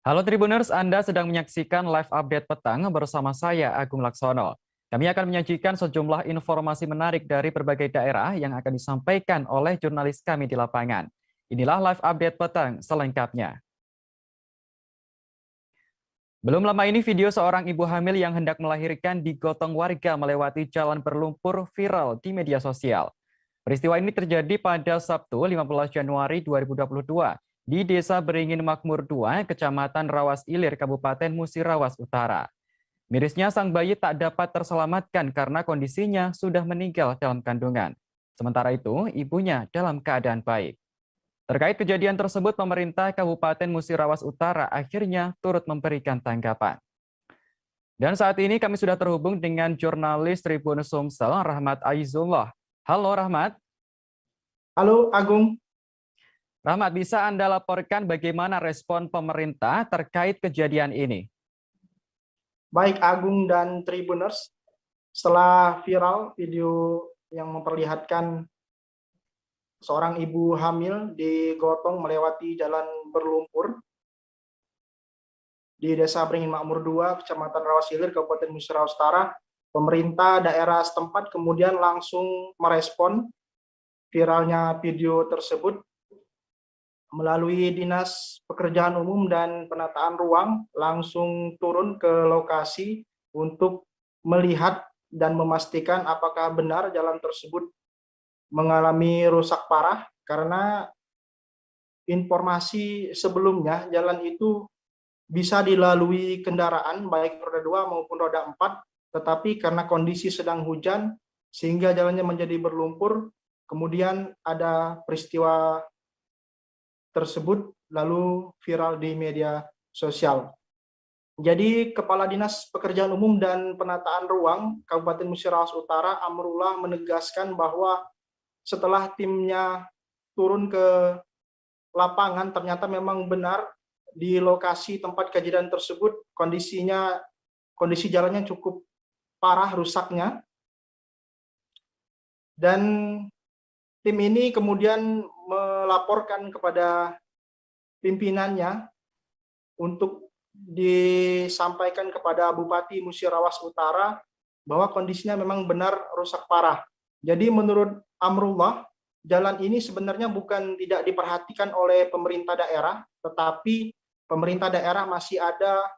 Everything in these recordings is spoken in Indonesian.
Halo Tribuners, Anda sedang menyaksikan live update petang bersama saya, Agung Laksono. Kami akan menyajikan sejumlah informasi menarik dari berbagai daerah yang akan disampaikan oleh jurnalis kami di lapangan. Inilah live update petang selengkapnya. Belum lama ini video seorang ibu hamil yang hendak melahirkan digotong warga melewati jalan berlumpur viral di media sosial. Peristiwa ini terjadi pada Sabtu 15 Januari 2022 di Desa Beringin Makmur 2, Kecamatan Rawas Ilir, Kabupaten Musirawas Utara. Mirisnya sang bayi tak dapat terselamatkan karena kondisinya sudah meninggal dalam kandungan. Sementara itu, ibunya dalam keadaan baik. Terkait kejadian tersebut, pemerintah Kabupaten Musirawas Utara akhirnya turut memberikan tanggapan. Dan saat ini kami sudah terhubung dengan jurnalis Tribun Sumsel, Rahmat Aizullah. Halo Rahmat. Halo Agung. Rahmat, bisa Anda laporkan bagaimana respon pemerintah terkait kejadian ini? Baik Agung dan Tribuners, setelah viral video yang memperlihatkan seorang ibu hamil digotong melewati jalan berlumpur di Desa Beringin Makmur 2, Kecamatan Rawas Ilir, Kabupaten Musirawas Utara, pemerintah daerah setempat kemudian langsung merespon viralnya video tersebut melalui Dinas Pekerjaan Umum dan Penataan Ruang langsung turun ke lokasi untuk melihat dan memastikan apakah benar jalan tersebut mengalami rusak parah, karena informasi sebelumnya jalan itu bisa dilalui kendaraan baik roda 2 maupun roda 4, tetapi karena kondisi sedang hujan sehingga jalannya menjadi berlumpur, kemudian ada peristiwa tersebut lalu viral di media sosial. Jadi Kepala Dinas Pekerjaan Umum dan Penataan Ruang Kabupaten Musirawas Utara, Amrullah, menegaskan bahwa setelah timnya turun ke lapangan, ternyata memang benar di lokasi tempat kejadian tersebut kondisi jalannya cukup parah rusaknya. Dan tim ini kemudian melaporkan kepada pimpinannya untuk disampaikan kepada Bupati Musirawas Utara bahwa kondisinya memang benar rusak parah. Jadi menurut Amrullah, jalan ini sebenarnya bukan tidak diperhatikan oleh pemerintah daerah, tetapi pemerintah daerah masih ada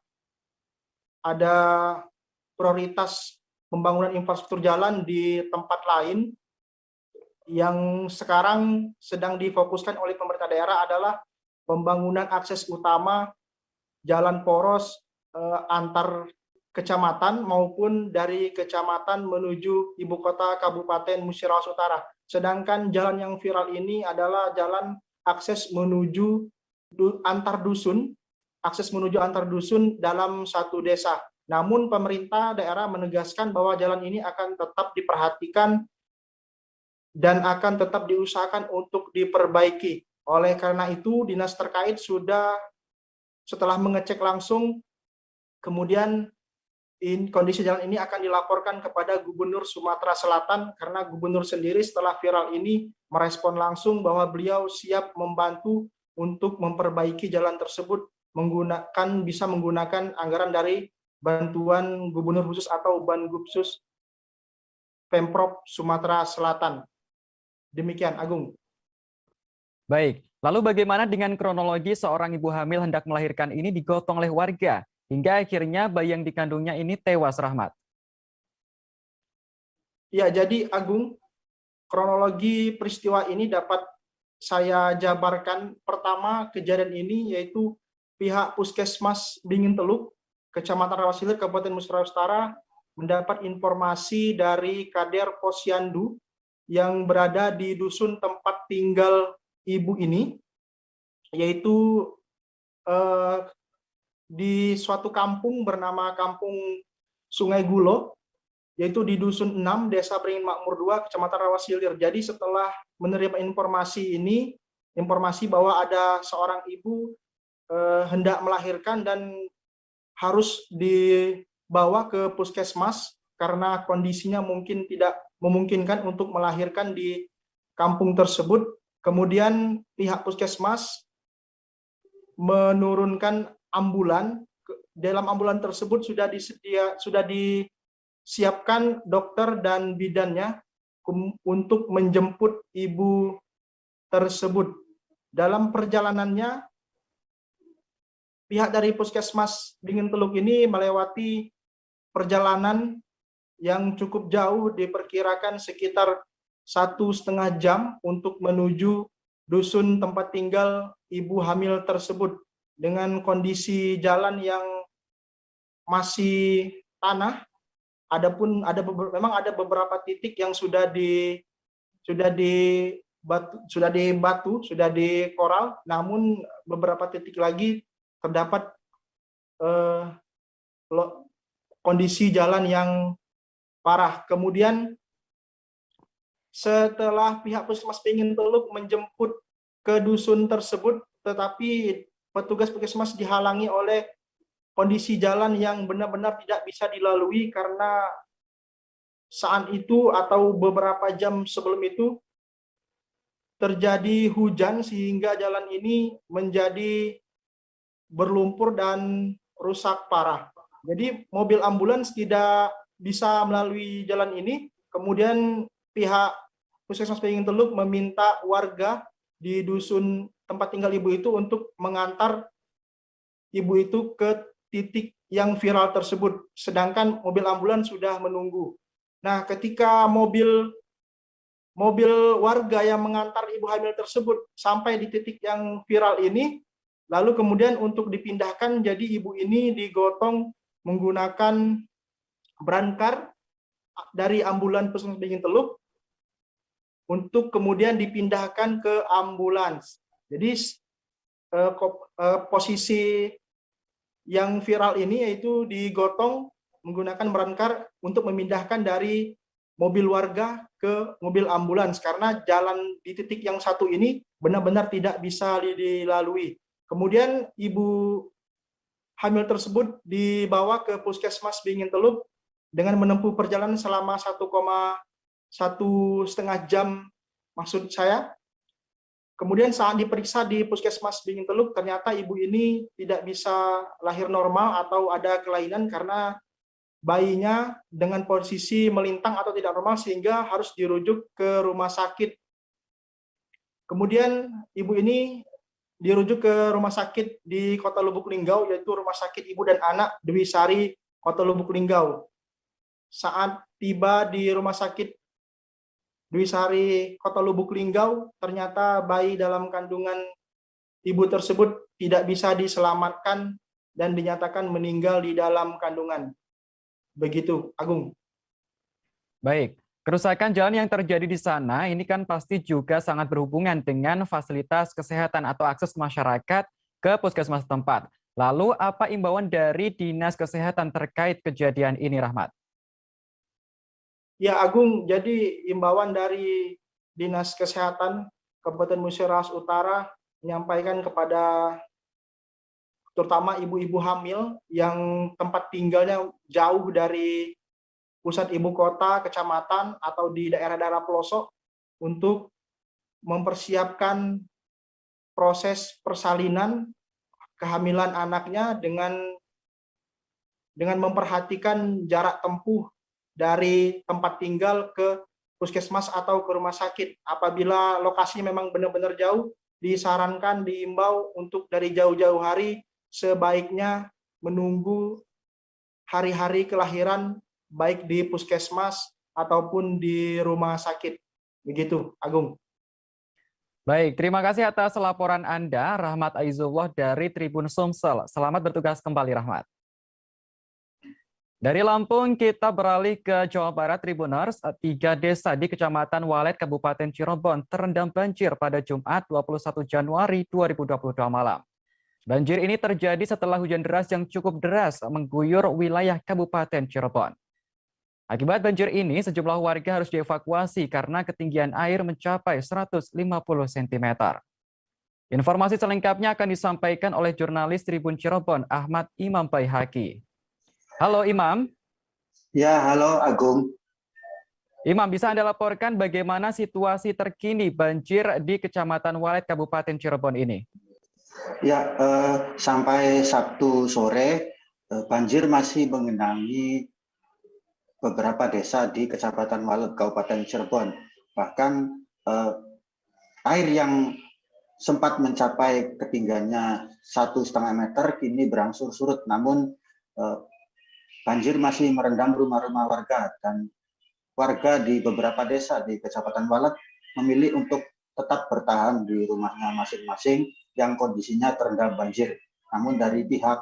prioritas pembangunan infrastruktur jalan di tempat lain. Yang sekarang sedang difokuskan oleh pemerintah daerah adalah pembangunan akses utama jalan poros antar kecamatan maupun dari kecamatan menuju ibu kota Kabupaten Musirawas Utara. Sedangkan jalan yang viral ini adalah jalan akses menuju antar dusun dalam satu desa. Namun pemerintah daerah menegaskan bahwa jalan ini akan tetap diperhatikan dan akan tetap diusahakan untuk diperbaiki. Oleh karena itu, dinas terkait sudah setelah mengecek langsung, kemudian kondisi jalan ini akan dilaporkan kepada Gubernur Sumatera Selatan, karena Gubernur sendiri setelah viral ini merespon langsung bahwa beliau siap membantu untuk memperbaiki jalan tersebut bisa menggunakan anggaran dari bantuan Gubernur khusus atau Bangupsus Pemprov Sumatera Selatan. Demikian, Agung. Baik, lalu bagaimana dengan kronologi seorang ibu hamil hendak melahirkan ini digotong oleh warga, hingga akhirnya bayi yang dikandungnya ini tewas, Rahmat? Ya, jadi Agung, kronologi peristiwa ini dapat saya jabarkan. Pertama, kejadian ini yaitu pihak Puskesmas Beringin Teluk, Kecamatan Rawas Ilir, Kabupaten Musirawas Utara, mendapat informasi dari Kader Posyandu yang berada di dusun tempat tinggal ibu ini, yaitu di suatu kampung bernama Kampung Sungai Gulo, yaitu di Dusun 6, Desa Beringin Makmur 2, Kecamatan Rawas Ilir. Jadi setelah menerima informasi bahwa ada seorang ibu hendak melahirkan dan harus dibawa ke puskesmas karena kondisinya mungkin tidak memungkinkan untuk melahirkan di kampung tersebut. Kemudian pihak puskesmas menurunkan ambulan. Dalam ambulan tersebut sudah disiapkan dokter dan bidannya untuk menjemput ibu tersebut. Dalam perjalanannya, pihak dari Puskesmas Bingin Teluk ini melewati perjalanan yang cukup jauh, diperkirakan sekitar 1,5 jam untuk menuju dusun tempat tinggal ibu hamil tersebut dengan kondisi jalan yang masih tanah. Adapun memang ada beberapa titik yang sudah dikoral, namun beberapa titik lagi terdapat kondisi jalan yang parah. Kemudian setelah pihak Puskesmas Bingin Teluk menjemput ke dusun tersebut, tetapi petugas puskesmas dihalangi oleh kondisi jalan yang benar-benar tidak bisa dilalui karena saat itu atau beberapa jam sebelum itu terjadi hujan sehingga jalan ini menjadi berlumpur dan rusak parah. Jadi mobil ambulans tidak bisa melalui jalan ini. Kemudian pihak Puskesmas Bingin Teluk meminta warga di dusun tempat tinggal ibu itu untuk mengantar ibu itu ke titik yang viral tersebut, sedangkan mobil ambulans sudah menunggu. Nah, ketika mobil warga yang mengantar ibu hamil tersebut sampai di titik yang viral ini, lalu kemudian untuk dipindahkan, jadi ibu ini digotong menggunakan brankar dari ambulan Puskesmas Bingin Teluk untuk kemudian dipindahkan ke ambulans. Jadi posisi yang viral ini yaitu digotong menggunakan brankar untuk memindahkan dari mobil warga ke mobil ambulans karena jalan di titik yang satu ini benar-benar tidak bisa dilalui. Kemudian ibu hamil tersebut dibawa ke Puskesmas Bingin Teluk dengan menempuh perjalanan selama 1,5 jam maksud saya. Kemudian saat diperiksa di Puskesmas Bingin Teluk, ternyata ibu ini tidak bisa lahir normal atau ada kelainan karena bayinya dengan posisi melintang atau tidak normal sehingga harus dirujuk ke rumah sakit. Kemudian ibu ini dirujuk ke rumah sakit di Kota Lubuk Linggau, yaitu Rumah Sakit Ibu dan Anak Dwi Sari, Kota Lubuk Linggau. Saat tiba di Rumah Sakit Dwi Sari, Kota Lubuk Linggau, ternyata bayi dalam kandungan ibu tersebut tidak bisa diselamatkan dan dinyatakan meninggal di dalam kandungan. Begitu, Agung. Baik, kerusakan jalan yang terjadi di sana ini kan pasti juga sangat berhubungan dengan fasilitas kesehatan atau akses masyarakat ke puskesmas tempat. Lalu apa imbauan dari Dinas Kesehatan terkait kejadian ini, Rahmat? Ya, Agung, jadi imbauan dari Dinas Kesehatan Kabupaten Musirawas Utara menyampaikan kepada terutama ibu-ibu hamil yang tempat tinggalnya jauh dari pusat ibu kota, kecamatan, atau di daerah-daerah pelosok untuk mempersiapkan proses persalinan kehamilan anaknya dengan memperhatikan jarak tempuh dari tempat tinggal ke puskesmas atau ke rumah sakit. Apabila lokasinya memang benar-benar jauh, disarankan, diimbau untuk dari jauh-jauh hari sebaiknya menunggu hari-hari kelahiran baik di puskesmas ataupun di rumah sakit. Begitu, Agung. Baik, terima kasih atas laporan Anda, Rahmat Aizullah dari Tribun Sumsel. Selamat bertugas kembali, Rahmat. Dari Lampung, kita beralih ke Jawa Barat, Tribuners. 3 desa di Kecamatan Walet, Kabupaten Cirebon terendam banjir pada Jumat 21 Januari 2022 malam. Banjir ini terjadi setelah hujan deras yang cukup deras mengguyur wilayah Kabupaten Cirebon. Akibat banjir ini, sejumlah warga harus dievakuasi karena ketinggian air mencapai 150 cm. Informasi selengkapnya akan disampaikan oleh jurnalis Tribun Cirebon, Ahmad Imam Baihaqi. Halo Imam. Ya, halo Agung. Imam, bisa Anda laporkan bagaimana situasi terkini banjir di Kecamatan Walet, Kabupaten Cirebon ini? Ya, sampai Sabtu sore banjir masih mengenangi beberapa desa di Kecamatan Walet, Kabupaten Cirebon. Bahkan air yang sempat mencapai ketinggiannya 1,5 meter kini berangsur surut, namun banjir masih merendam rumah-rumah warga, dan warga di beberapa desa di Kecamatan Walet memilih untuk tetap bertahan di rumahnya masing-masing yang kondisinya terendam banjir. Namun dari pihak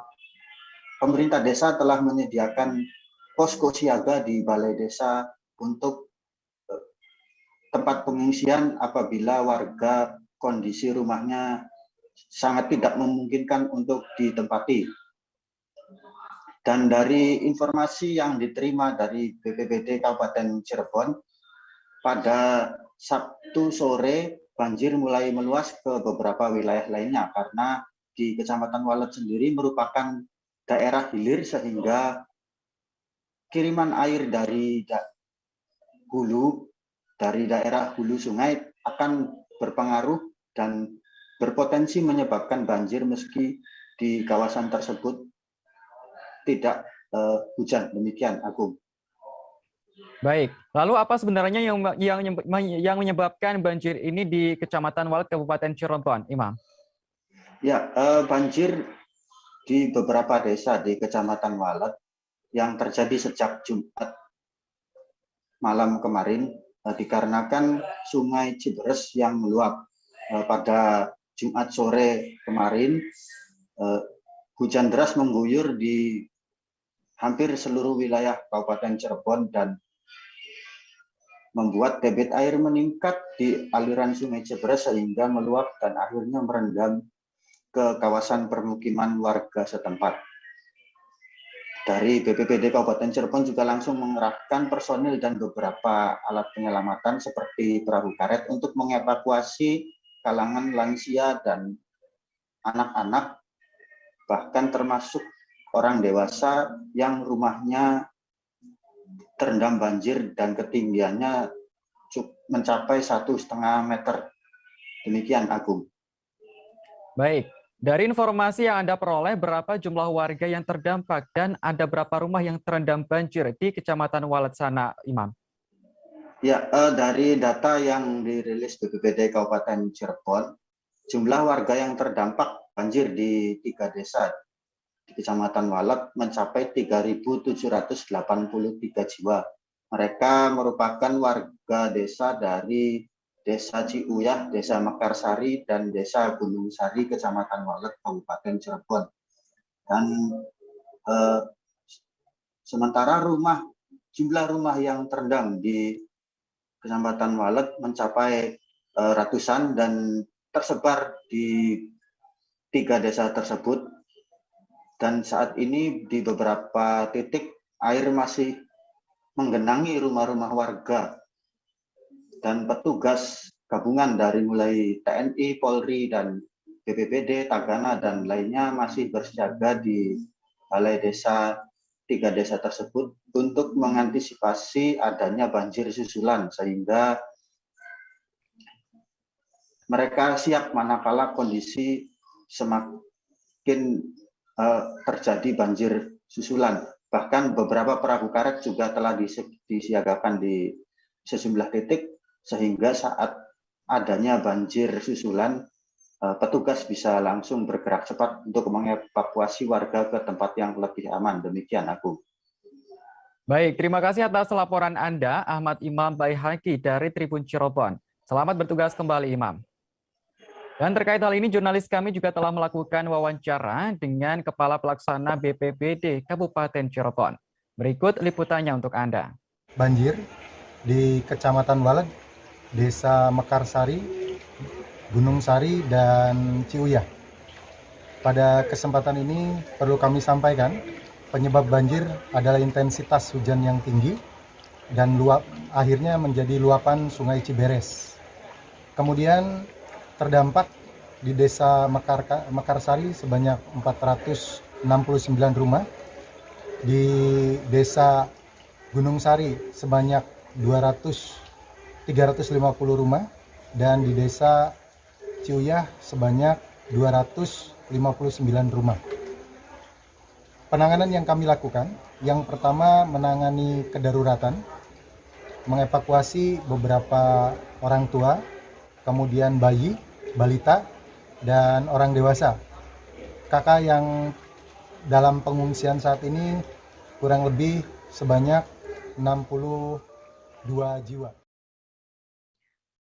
pemerintah desa telah menyediakan posko siaga di balai desa untuk tempat pengungsian apabila warga kondisi rumahnya sangat tidak memungkinkan untuk ditempati. Dan dari informasi yang diterima dari BPBD Kabupaten Cirebon, pada Sabtu sore banjir mulai meluas ke beberapa wilayah lainnya karena di Kecamatan Walet sendiri merupakan daerah hilir, sehingga kiriman air dari daerah hulu sungai akan berpengaruh dan berpotensi menyebabkan banjir meski di kawasan tersebut tidak hujan. Demikian, Agung. Baik, lalu apa sebenarnya yang menyebabkan banjir ini di Kecamatan Walet, Kabupaten Cirebon, Imam? Ya, banjir di beberapa desa di Kecamatan Walet yang terjadi sejak Jumat malam kemarin dikarenakan Sungai Ciberes yang meluap. Pada Jumat sore kemarin, hujan deras mengguyur di hampir seluruh wilayah Kabupaten Cirebon dan membuat debit air meningkat di aliran Sungai Ciberes sehingga meluap dan akhirnya merendam ke kawasan permukiman warga setempat. Dari BPBD Kabupaten Cirebon juga langsung mengerahkan personil dan beberapa alat penyelamatan seperti perahu karet untuk mengevakuasi kalangan lansia dan anak-anak, bahkan termasuk orang dewasa yang rumahnya terendam banjir dan ketinggiannya mencapai 1,5 meter. Demikian, Agung. Baik, dari informasi yang Anda peroleh, berapa jumlah warga yang terdampak dan ada berapa rumah yang terendam banjir di Kecamatan Walet sana, Imam? Ya, dari data yang dirilis BPBD Kabupaten Cirebon, jumlah warga yang terdampak banjir di 3 desa di Kecamatan Walet mencapai 3.783 jiwa. Mereka merupakan warga desa dari Desa Ciuyah, Desa Mekarsari, dan Desa Gunung Sari, Kecamatan Walet, Kabupaten Cirebon. Dan sementara jumlah rumah yang terendam di Kecamatan Walet mencapai ratusan dan tersebar di 3 desa tersebut. Dan saat ini di beberapa titik air masih menggenangi rumah-rumah warga, dan petugas gabungan dari mulai TNI, Polri, dan BPBD, Tagana, dan lainnya masih bersiaga di balai desa 3 desa tersebut untuk mengantisipasi adanya banjir susulan, sehingga mereka siap manakala kondisi semakin terjadi banjir susulan. Bahkan beberapa perahu karet juga telah disiagakan di sejumlah titik, sehingga saat adanya banjir susulan, petugas bisa langsung bergerak cepat untuk mengevakuasi warga ke tempat yang lebih aman. Demikian, Agung. Baik, terima kasih atas laporan Anda, Ahmad Imam Baihaqi dari Tribun Cirebon. Selamat bertugas kembali, Imam. Dan terkait hal ini, jurnalis kami juga telah melakukan wawancara dengan Kepala Pelaksana BPBD Kabupaten Cirebon. Berikut liputannya untuk Anda. Banjir di Kecamatan Walet, Desa Mekarsari, Gunung Sari, dan Ciuyah. Pada kesempatan ini perlu kami sampaikan, penyebab banjir adalah intensitas hujan yang tinggi dan akhirnya menjadi luapan Sungai Ciberes. Kemudian terdampak di Desa Mekarsari sebanyak 469 rumah, di Desa Gunung Sari sebanyak 350 rumah, dan di Desa Ciuyah sebanyak 259 rumah. Penanganan yang kami lakukan, yang pertama menangani kedaruratan, mengevakuasi beberapa orang tua, kemudian bayi, balita, dan orang dewasa. Kakak yang dalam pengungsian saat ini kurang lebih sebanyak 62 jiwa.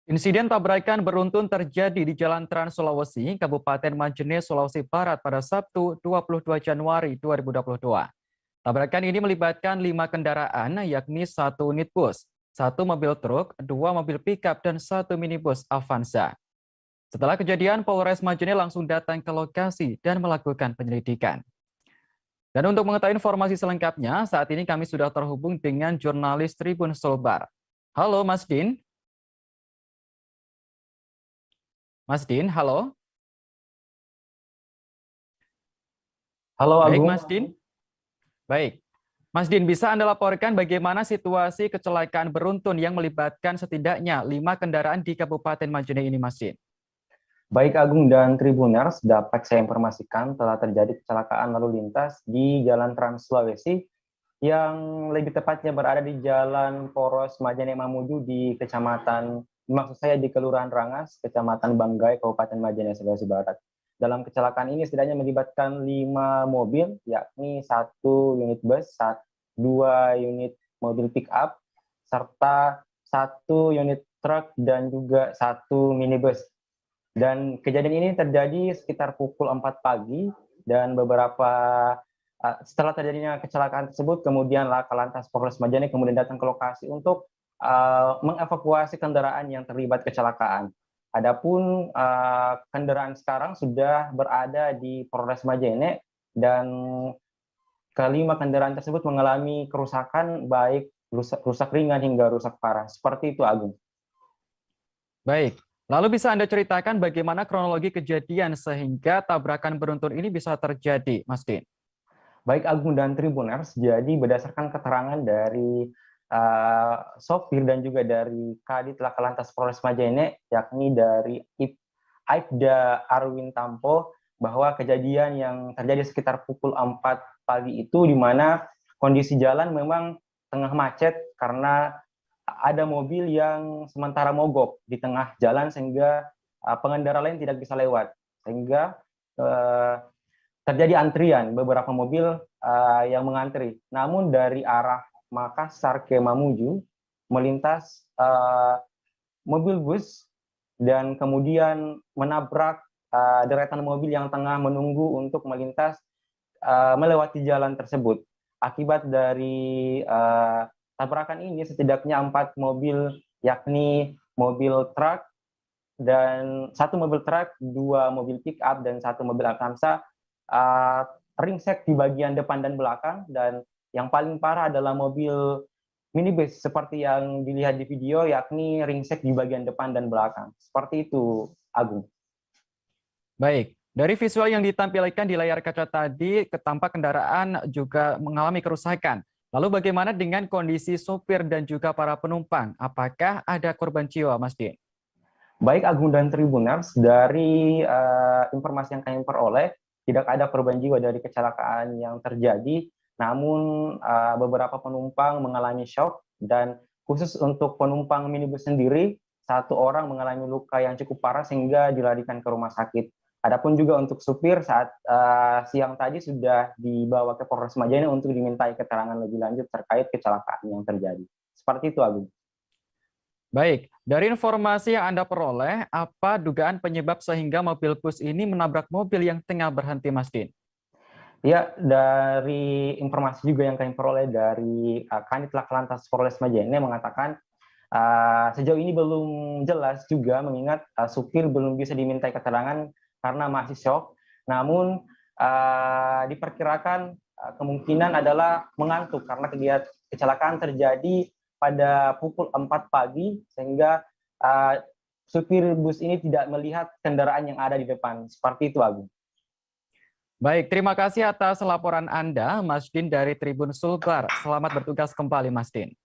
Insiden tabrakan beruntun terjadi di Jalan Trans Sulawesi, Kabupaten Majene, Sulawesi Barat pada Sabtu 22 Januari 2022. Tabrakan ini melibatkan 5 kendaraan, yakni 1 unit bus, 1 mobil truk, 2 mobil pickup, dan 1 minibus Avanza. Setelah kejadian, Polres Majene langsung datang ke lokasi dan melakukan penyelidikan. Dan untuk mengetahui informasi selengkapnya, saat ini kami sudah terhubung dengan jurnalis Tribun Sulbar. Halo Mas Din. Mas Din, halo. Halo Baik, Agung. Mas Din. Baik. Mas Din, bisa Anda laporkan bagaimana situasi kecelakaan beruntun yang melibatkan setidaknya 5 kendaraan di Kabupaten Majene ini, Mas Din? Baik Agung dan Tribuners, dapat saya informasikan telah terjadi kecelakaan lalu lintas di Jalan Trans Sulawesi yang lebih tepatnya berada di Jalan Poros Majene Mamuju di maksud saya di Kelurahan Rangas, Kecamatan Banggai, Kabupaten Majene, Sulawesi Barat. Dalam kecelakaan ini setidaknya melibatkan 5 mobil, yakni 1 unit bus, 2 unit mobil pick up, serta 1 unit truk dan juga 1 minibus. Dan kejadian ini terjadi sekitar pukul 4 pagi dan setelah terjadinya kecelakaan tersebut, kemudian Laka Lantas Polres Majene kemudian datang ke lokasi untuk mengevakuasi kendaraan yang terlibat kecelakaan. Adapun kendaraan sekarang sudah berada di Polres Majene dan kelima kendaraan tersebut mengalami kerusakan baik rusak ringan hingga rusak parah. Seperti itu, Agung. Baik. Lalu bisa Anda ceritakan bagaimana kronologi kejadian sehingga tabrakan beruntun ini bisa terjadi, Mas Din? Baik Agung dan Tribuners, jadi berdasarkan keterangan dari sopir dan juga dari Kadit Laka Lantas Polres Majene, yakni dari Aibda Arwin Tampo, bahwa kejadian yang terjadi sekitar pukul 4 pagi itu di mana kondisi jalan memang tengah macet karena ada mobil yang sementara mogok di tengah jalan sehingga pengendara lain tidak bisa lewat. Sehingga terjadi antrian beberapa mobil yang mengantri. Namun dari arah Makassar ke Mamuju melintas mobil bus dan kemudian menabrak deretan mobil yang tengah menunggu untuk melintas melewati jalan tersebut. Akibat dari tabrakan ini setidaknya 4 mobil, yakni mobil truk dan 1 mobil truk, 2 mobil pick up dan 1 mobil Avanza ringsek di bagian depan dan belakang, dan yang paling parah adalah mobil minibus seperti yang dilihat di video, yakni ringsek di bagian depan dan belakang. Seperti itu, Agung. Baik, dari visual yang ditampilkan di layar kaca tadi, tampak kendaraan juga mengalami kerusakan. Lalu bagaimana dengan kondisi sopir dan juga para penumpang? Apakah ada korban jiwa, Mas Din? Baik Agung dan Tribuners, dari informasi yang kami peroleh, tidak ada korban jiwa dari kecelakaan yang terjadi, namun beberapa penumpang mengalami shock, dan khusus untuk penumpang minibus sendiri, 1 orang mengalami luka yang cukup parah sehingga dilarikan ke rumah sakit. Adapun juga untuk supir saat siang tadi sudah dibawa ke Polres Majene untuk dimintai keterangan lebih lanjut terkait kecelakaan yang terjadi. Seperti itu, Agung. Baik, dari informasi yang Anda peroleh, apa dugaan penyebab sehingga mobil bus ini menabrak mobil yang tengah berhenti, Mas Din? Ya, dari informasi juga yang kami peroleh dari Kanit Laka Lantas Polres Majene mengatakan sejauh ini belum jelas juga, mengingat supir belum bisa dimintai keterangan karena masih shock. Namun diperkirakan kemungkinan adalah mengantuk karena kecelakaan terjadi pada pukul 4 pagi sehingga supir bus ini tidak melihat kendaraan yang ada di depan. Seperti itu, Agung. Baik, terima kasih atas laporan Anda, Mas Din dari Tribun Sulbar. Selamat bertugas kembali, Mas Din.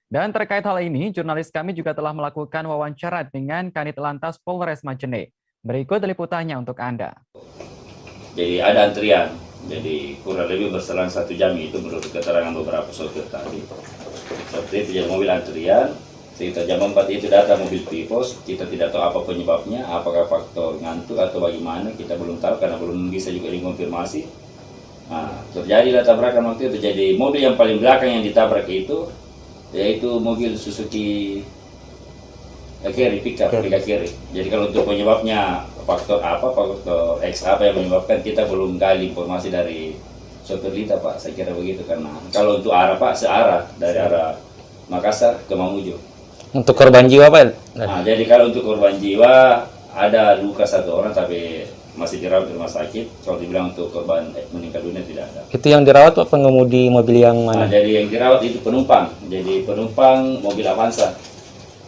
Dan terkait hal ini, jurnalis kami juga telah melakukan wawancara dengan Kanit Lantas Polres Majene. Berikut liputannya untuk Anda. Jadi ada antrian, jadi kurang lebih berselang 1 jam itu menurut keterangan beberapa sopir tadi. Seperti itu, jadi mobil antrian, sekitar jam 4 itu datang mobil Pipos, kita tidak tahu apa penyebabnya, apakah faktor ngantuk atau bagaimana, kita belum tahu karena belum bisa juga dikonfirmasi. Nah, terjadilah tabrakan waktu itu, jadi mobil yang paling belakang yang ditabrak itu, yaitu mobil Suzuki Carry, pickup Carry. Jadi kalau untuk penyebabnya faktor apa, faktor X apa yang menyebabkan, kita belum gali informasi dari sopir Lita Pak, saya kira begitu. Karena kalau untuk arah Pak, searah dari arah Makassar ke Mamuju. Untuk korban jiwa Pak? Nah, jadi kalau untuk korban jiwa ada luka 1 orang tapi masih dirawat di rumah sakit. Kalau dibilang untuk korban meninggal dunia tidak ada. Itu yang dirawat Pak, pengemudi mobil yang mana? Nah, jadi yang dirawat itu penumpang. Jadi penumpang mobil Avanza.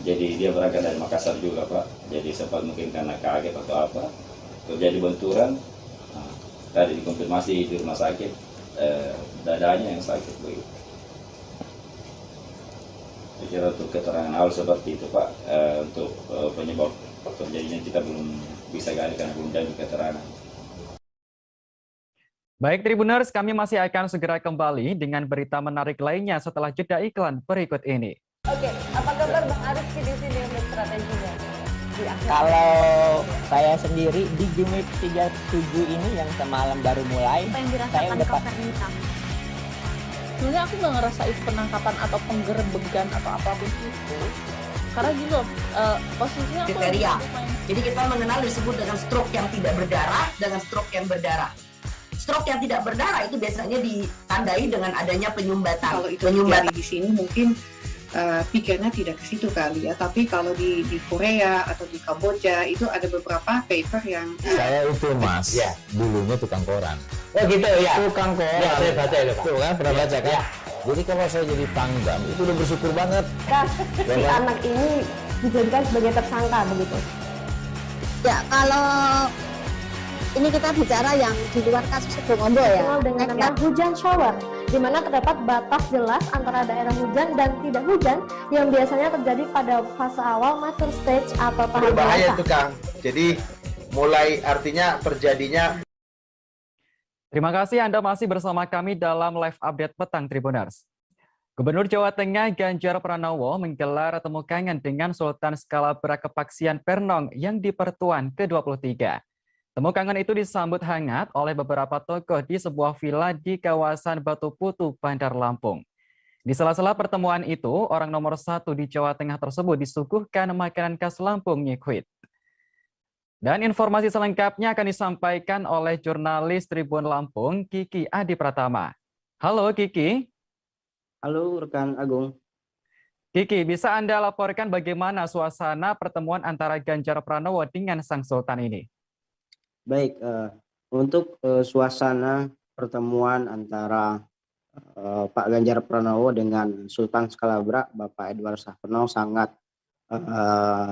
Jadi dia berangkat dari Makassar juga Pak. Jadi sempat mungkin karena kaget atau apa terjadi benturan. Nah, tadi dikonfirmasi di rumah sakit dadanya yang sakit begitu. Saya kira untuk keterangan awal seperti itu Pak. Untuk penyebab terjadinya kita belum bisa gali karena belum jadi keterangan. Baik Tribuners, kami masih akan segera kembali dengan berita menarik lainnya setelah jeda iklan berikut ini. Oke, apa kabar Bang Aris di sini untuk strateginya? Kalau saya sendiri di game week 37 ini yang semalam baru mulai, apa yang saya dirasakan udah Kak Fernita? Sebenarnya aku nggak ngerasain penangkapan atau penggerbegan atau apapun itu. Karena gini loh, posisinya aku Kriteria. Jadi kita mengenal disebut dengan stroke yang tidak berdarah dengan stroke yang berdarah. Stroke yang tidak berdarah itu biasanya ditandai dengan adanya penyumbatan. Kalau itu penyumbatan di sini mungkin pikirnya tidak ke situ kali ya, tapi kalau di Korea atau di Kamboja itu ada beberapa paper yang saya itu Mas, ya, dulunya tukang koran. Oh gitu ya. Tukang koran. Ya, saya baca itu Pak. Tuh kan pernah baca kan? Ya. Jadi kalau saya jadi pangdam itu udah bersyukur banget. Si anak ini dijadikan sebagai tersangka begitu. Ya, kalau ini kita bicara yang di luar kasus Sebongombo ya. Dikenal dengan nama hujan shower, di mana terdapat batas jelas antara daerah hujan dan tidak hujan yang biasanya terjadi pada fase awal mature stage atau tahap berbahaya dewasa. itu Kang. Jadi mulai artinya terjadinya. Terima kasih Anda masih bersama kami dalam live update petang Tribuners. Gubernur Jawa Tengah Ganjar Pranowo menggelar temu kangen dengan Sultan Scalabra Kepaksian Pernong yang di Pertuan ke-23. Temu kangen itu disambut hangat oleh beberapa tokoh di sebuah villa di kawasan Batu Putu, Bandar Lampung. Di sela-sela pertemuan itu, orang nomor 1 di Jawa Tengah tersebut disuguhkan makanan khas Lampung, nyikwit. Dan informasi selengkapnya akan disampaikan oleh jurnalis Tribun Lampung, Kiki Adi Pratama. Halo Kiki. Halo rekan Agung. Kiki, bisa Anda laporkan bagaimana suasana pertemuan antara Ganjar Pranowo dengan Sang Sultan ini? Baik, untuk suasana pertemuan antara Pak Ganjar Pranowo dengan Sultan Scalabra, Bapak Edward Sapeno sangat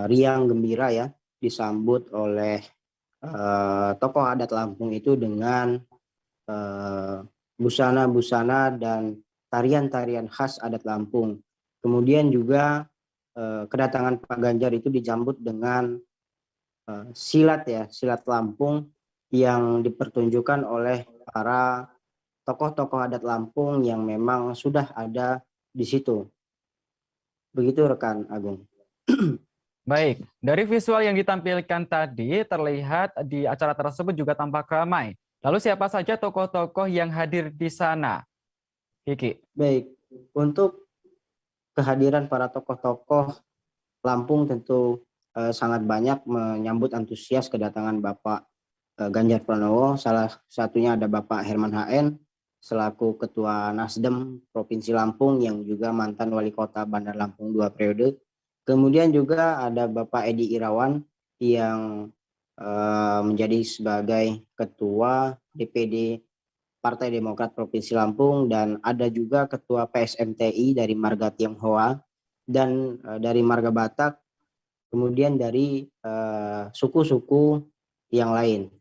riang gembira ya, disambut oleh tokoh adat Lampung itu dengan busana-busana dan tarian-tarian khas adat Lampung. Kemudian juga kedatangan Pak Ganjar itu disambut dengan silat ya, silat Lampung yang dipertunjukkan oleh para tokoh-tokoh adat Lampung yang memang sudah ada di situ. Begitu rekan Agung. Baik, dari visual yang ditampilkan tadi terlihat di acara tersebut juga tampak ramai. Lalu siapa saja tokoh-tokoh yang hadir di sana? Kiki. Baik, untuk kehadiran para tokoh-tokoh Lampung tentu sangat banyak menyambut antusias kedatangan Bapak Ganjar Pranowo. Salah satunya ada Bapak Herman HN selaku Ketua Nasdem Provinsi Lampung yang juga mantan Wali Kota Bandar Lampung 2 periode. Kemudian juga ada Bapak Edi Irawan yang menjadi sebagai Ketua DPD Partai Demokrat Provinsi Lampung, dan ada juga Ketua PSMTI dari Marga Tionghoa dan dari Marga Batak, kemudian dari suku-suku yang lain.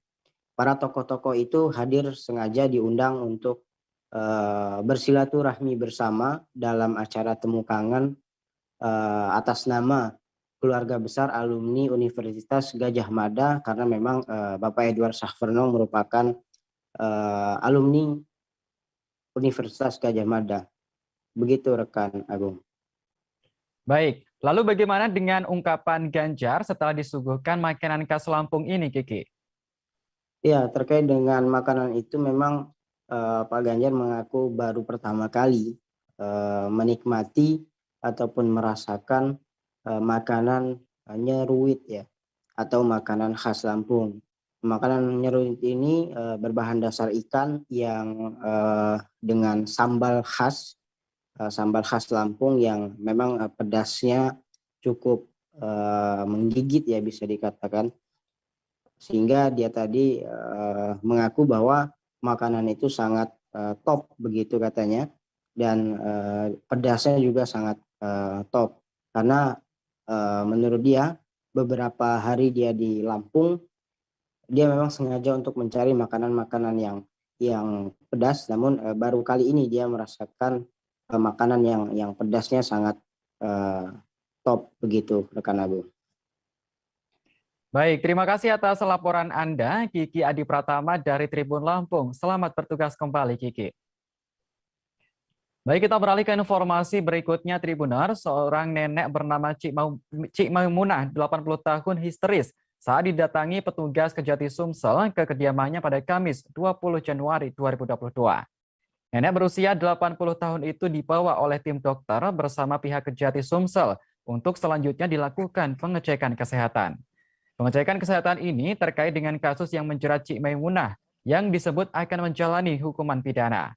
Para tokoh-tokoh itu hadir sengaja diundang untuk bersilaturahmi bersama dalam acara temu kangen atas nama keluarga besar alumni Universitas Gadjah Mada, karena memang Bapak Edward Sahverno merupakan alumni Universitas Gadjah Mada. Begitu rekan Agung. Baik, lalu bagaimana dengan ungkapan Ganjar setelah disuguhkan makanan khas Lampung ini, Kiki? Ya, terkait dengan makanan itu memang Pak Ganjar mengaku baru pertama kali menikmati ataupun merasakan makanan nyeruit ya, atau makanan khas Lampung. Makanan nyeruit ini berbahan dasar ikan yang dengan sambal khas Lampung yang memang pedasnya cukup menggigit ya, bisa dikatakan, sehingga dia tadi mengaku bahwa makanan itu sangat top begitu katanya, dan pedasnya juga sangat top, karena menurut dia beberapa hari dia di Lampung, dia memang sengaja untuk mencari makanan-makanan yang pedas, namun baru kali ini dia merasakan makanan yang pedasnya sangat top begitu rekan Agung. Baik, terima kasih atas laporan Anda, Kiki Adi Pratama dari Tribun Lampung. Selamat bertugas kembali, Kiki. Baik, kita beralih ke informasi berikutnya, Tribuner. Seorang nenek bernama Cik Maimunah, 80 tahun, histeris saat didatangi petugas Kejati Sumsel ke kediamannya pada Kamis 20 Januari 2022. Nenek berusia 80 tahun itu dibawa oleh tim dokter bersama pihak Kejati Sumsel untuk selanjutnya dilakukan pengecekan kesehatan. Pengecekan kesehatan ini terkait dengan kasus yang menjerat Cik Maimunah yang disebut akan menjalani hukuman pidana.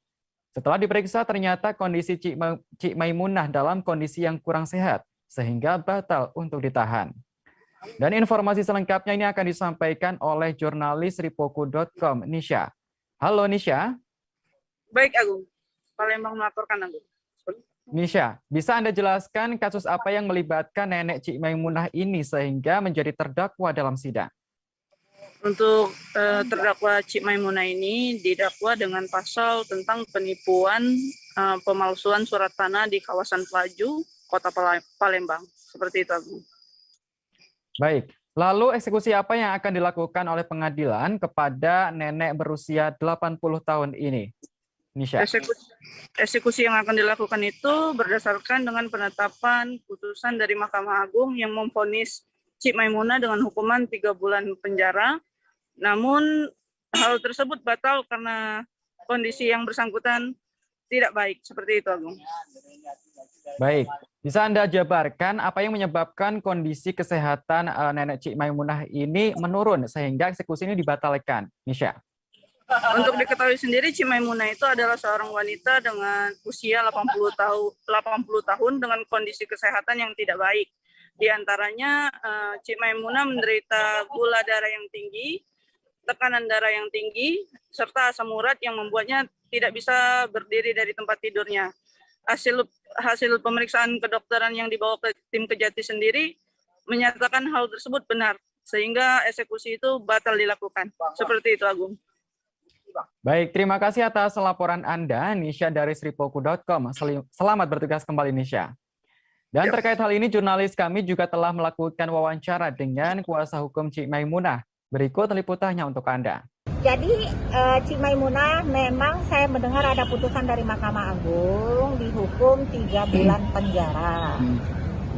Setelah diperiksa, ternyata kondisi Cik Maimunah dalam kondisi yang kurang sehat, sehingga batal untuk ditahan. Dan informasi selengkapnya ini akan disampaikan oleh jurnalis ripoku.com, Nisha. Halo Nisha. Baik Agung, Palembang melaporkan Agung. Nisha, bisa Anda jelaskan kasus apa yang melibatkan nenek Cik Maimunah ini sehingga menjadi terdakwa dalam sidang? Untuk terdakwa Cik Maimunah ini didakwa dengan pasal tentang penipuan pemalsuan surat tanah di kawasan Pelaju, Kota Palembang. Seperti itu, Agung. Baik, lalu eksekusi apa yang akan dilakukan oleh pengadilan kepada nenek berusia 80 tahun ini? Nisha. Eksekusi yang akan dilakukan itu berdasarkan dengan penetapan putusan dari Mahkamah Agung yang memvonis Cik Maimunah dengan hukuman 3 bulan penjara. Namun hal tersebut batal karena kondisi yang bersangkutan tidak baik. Seperti itu, Agung. Baik, bisa Anda jabarkan apa yang menyebabkan kondisi kesehatan nenek Cik Maimunah ini menurun sehingga eksekusi ini dibatalkan, Nisha? Untuk diketahui sendiri, Cik Maimunah itu adalah seorang wanita dengan usia 80 tahun dengan kondisi kesehatan yang tidak baik. Di antaranya, Cik Maimunah menderita gula darah yang tinggi, tekanan darah yang tinggi, serta asam urat yang membuatnya tidak bisa berdiri dari tempat tidurnya. Hasil pemeriksaan kedokteran yang dibawa ke tim Kejati sendiri menyatakan hal tersebut benar, sehingga eksekusi itu batal dilakukan. Seperti itu, Agung. Baik, terima kasih atas laporan Anda, Nisha dari sripoku.com. Selamat bertugas kembali, Nisha. Dan terkait hal ini, jurnalis kami juga telah melakukan wawancara dengan kuasa hukum Cik Maimunah. Berikut liputannya untuk Anda. Jadi Cik Maimunah memang saya mendengar ada putusan dari Mahkamah Agung dihukum 3 bulan penjara.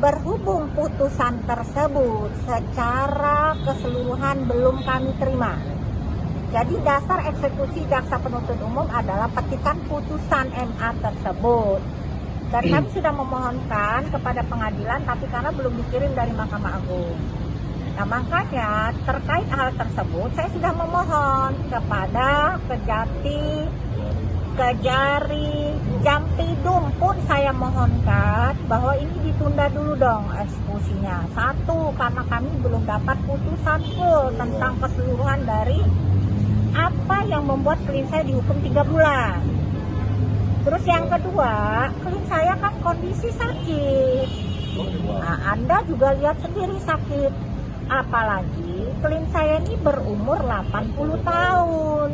Berhubung putusan tersebut secara keseluruhan belum kami terima. Jadi dasar eksekusi jaksa penuntut umum adalah petikan putusan MA tersebut. Dan kami sudah memohonkan kepada pengadilan, tapi karena belum dikirim dari Mahkamah Agung. Nah makanya terkait hal tersebut, saya sudah memohon kepada Kejati, Kejari, Jampidum pun saya mohonkan bahwa ini ditunda dulu dong eksekusinya. Satu, karena kami belum dapat putusan full tentang keseluruhan dari apa yang membuat klien saya dihukum 3 bulan. Terus yang kedua, klien saya kan kondisi sakit. Nah, Anda juga lihat sendiri sakit. Apalagi klien saya ini berumur 80 tahun.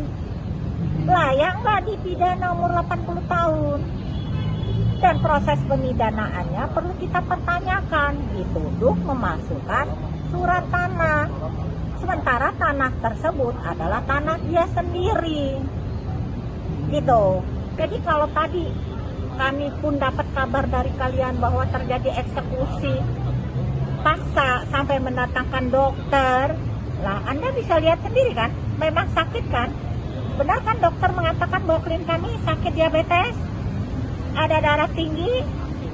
Layak nggak dipidana umur 80 tahun? dan proses pemidanaannya perlu kita pertanyakan. Dituduh memasukkan surat tanah, sementara tanah tersebut adalah tanah dia sendiri, gitu. Jadi kalau tadi kami pun dapat kabar dari kalian bahwa terjadi eksekusi paksa sampai mendatangkan dokter, lah Anda bisa lihat sendiri kan, memang sakit kan? Benar kan dokter mengatakan bahwa klien kami sakit diabetes, ada darah tinggi,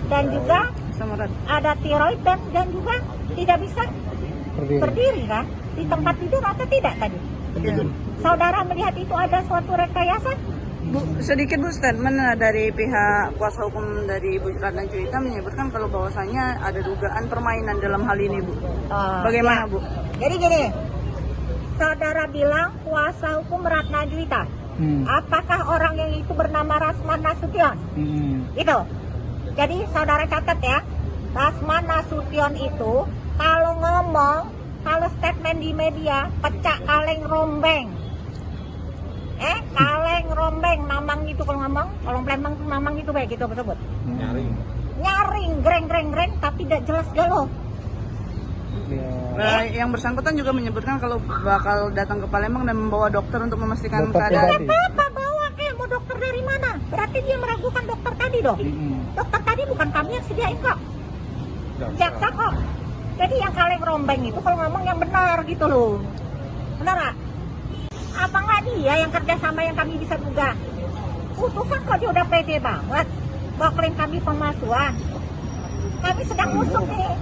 dan juga ada tiroid, dan juga tidak bisa berdiri kan? Di tempat tidur atau tidak tadi? Saudara melihat itu ada suatu rekayasa? Bu, sedikit Bu, statement dari pihak kuasa hukum dari Ibu Ratna Juwita menyebutkan kalau bahwasanya ada dugaan permainan dalam hal ini, Bu. Bagaimana, Bu? Jadi gini, saudara bilang kuasa hukum Ratna Juwita. Apakah orang yang itu bernama Rasman Nasution? Itu. Jadi saudara catat ya, Rasman Nasution itu kalau ngomong, kalau statement di media, pecah kaleng rombeng. Kaleng rombeng, mamang itu kalau ngomong, kalau Palembang tuh mamang itu baik gitu tersebut. Nyaring, greng, tapi tidak jelas galau. Yang bersangkutan juga menyebutkan kalau bakal datang ke Palembang dan membawa dokter untuk memastikan keadaan. Apa bawa mau dokter dari mana? Berarti dia meragukan dokter tadi dong. Dokter tadi bukan kami yang sediain kok, jaksa kok. Jadi yang kaleng rombeng itu kalau ngomong yang benar gitu loh. Benar nggak? Apa nggak dia yang kerjasama yang kami bisa duga? Putusan kok dia udah pede banget bahwa klaim kami pemalsuan. Kami sedang usut nih.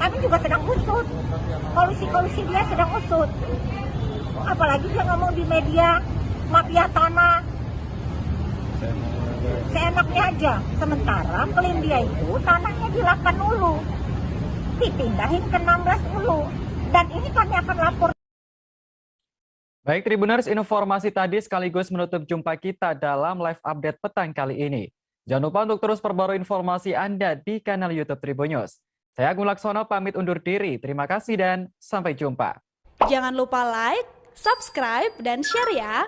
Kami juga sedang usut. Kolusi dia sedang usut. Apalagi dia ngomong di media mafia tanah. Seenaknya aja. Sementara klaim dia itu tanahnya di 8 ulu. Dipindahin ke 16 ulu. Dan ini kami akan lapor. Baik Tribuners, informasi tadi sekaligus menutup jumpa kita dalam live update petang kali ini. Jangan lupa untuk terus perbarui informasi Anda di kanal YouTube Tribun News. Saya Agung Laksono pamit undur diri. Terima kasih dan sampai jumpa. Jangan lupa like, subscribe, dan share ya.